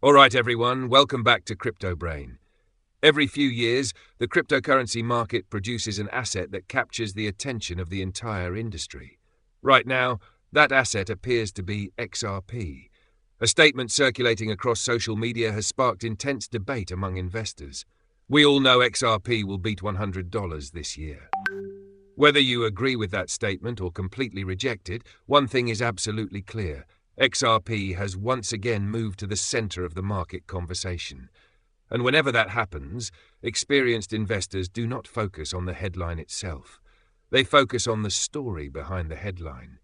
All right, everyone, welcome back to Crypto Brain. Every few years, the cryptocurrency market produces an asset that captures the attention of the entire industry. Right now, that asset appears to be XRP. A statement circulating across social media has sparked intense debate among investors. We all know XRP will beat $100 this year. Whether you agree with that statement or completely reject it, one thing is absolutely clear. XRP has once again moved to the center of the market conversation. And whenever that happens, experienced investors do not focus on the headline itself. They focus on the story behind the headline.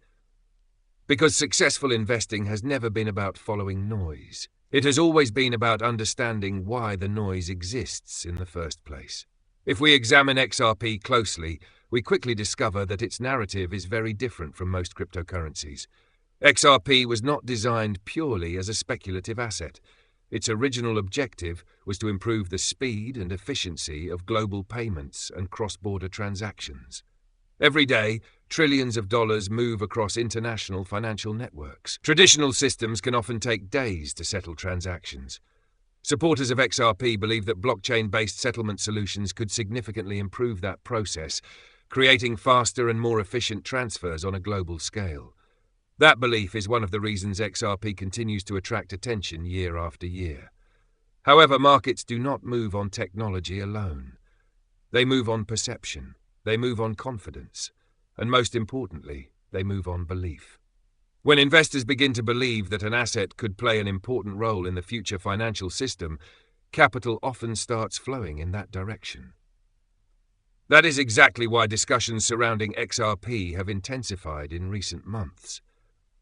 Because successful investing has never been about following noise. It has always been about understanding why the noise exists in the first place. If we examine XRP closely, we quickly discover that its narrative is very different from most cryptocurrencies. XRP was not designed purely as a speculative asset. Its original objective was to improve the speed and efficiency of global payments and cross-border transactions. Every day, trillions of dollars move across international financial networks. Traditional systems can often take days to settle transactions. Supporters of XRP believe that blockchain-based settlement solutions could significantly improve that process, creating faster and more efficient transfers on a global scale. That belief is one of the reasons XRP continues to attract attention year after year. However, markets do not move on technology alone. They move on perception, they move on confidence, and most importantly, they move on belief. When investors begin to believe that an asset could play an important role in the future financial system, capital often starts flowing in that direction. That is exactly why discussions surrounding XRP have intensified in recent months.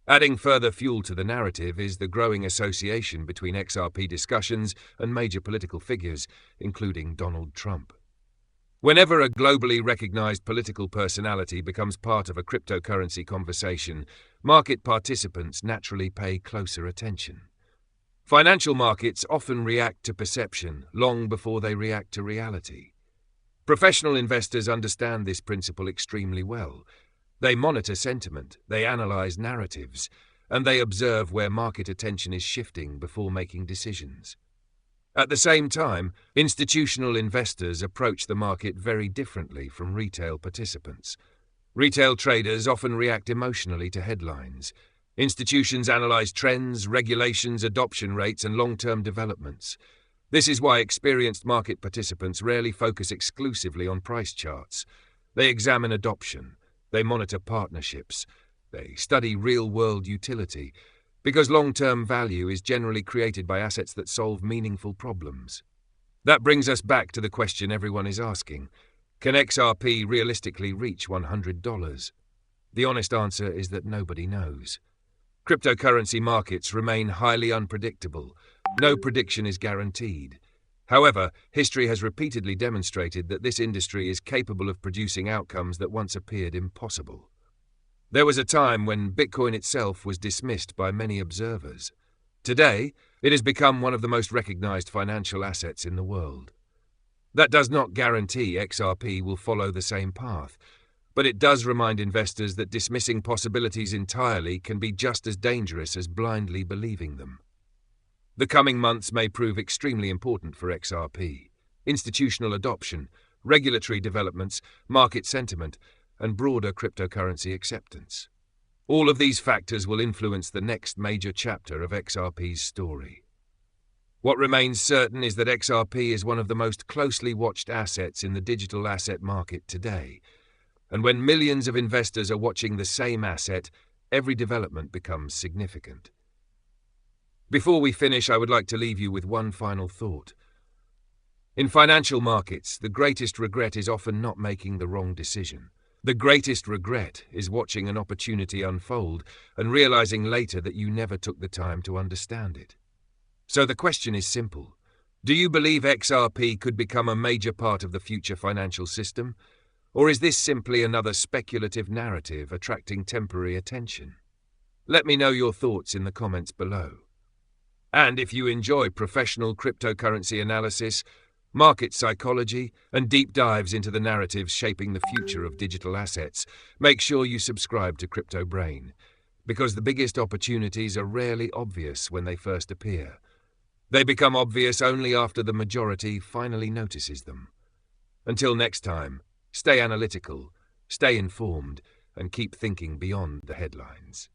Adding further fuel to the narrative is the growing association between XRP discussions and major political figures, including Donald Trump. Whenever a globally recognized political personality becomes part of a cryptocurrency conversation, market participants naturally pay closer attention. Financial markets often react to perception long before they react to reality. Professional investors understand this principle extremely well. They monitor sentiment, they analyze narratives, and they observe where market attention is shifting before making decisions. At the same time, institutional investors approach the market very differently from retail participants. Retail traders often react emotionally to headlines. Institutions analyze trends, regulations, adoption rates, and long-term developments. This is why experienced market participants rarely focus exclusively on price charts. They examine adoption. They monitor partnerships. They study real-world utility, because long-term value is generally created by assets that solve meaningful problems. That brings us back to the question everyone is asking. Can XRP realistically reach $100? The honest answer is that nobody knows. Cryptocurrency markets remain highly unpredictable. No prediction is guaranteed. However, history has repeatedly demonstrated that this industry is capable of producing outcomes that once appeared impossible. There was a time when Bitcoin itself was dismissed by many observers. Today, it has become one of the most recognized financial assets in the world. That does not guarantee XRP will follow the same path, but it does remind investors that dismissing possibilities entirely can be just as dangerous as blindly believing them. The coming months may prove extremely important for XRP. Institutional adoption, regulatory developments, market sentiment, and broader cryptocurrency acceptance. All of these factors will influence the next major chapter of XRP's story. What remains certain is that XRP is one of the most closely watched assets in the digital asset market today. And when millions of investors are watching the same asset, every development becomes significant. Before we finish, I would like to leave you with one final thought. In financial markets, the greatest regret is often not making the wrong decision. The greatest regret is watching an opportunity unfold and realizing later that you never took the time to understand it. So the question is simple. Do you believe XRP could become a major part of the future financial system? Or is this simply another speculative narrative attracting temporary attention? Let me know your thoughts in the comments below. And if you enjoy professional cryptocurrency analysis, market psychology, and deep dives into the narratives shaping the future of digital assets, make sure you subscribe to Crypto Brain, because the biggest opportunities are rarely obvious when they first appear. They become obvious only after the majority finally notices them. Until next time, stay analytical, stay informed, and keep thinking beyond the headlines.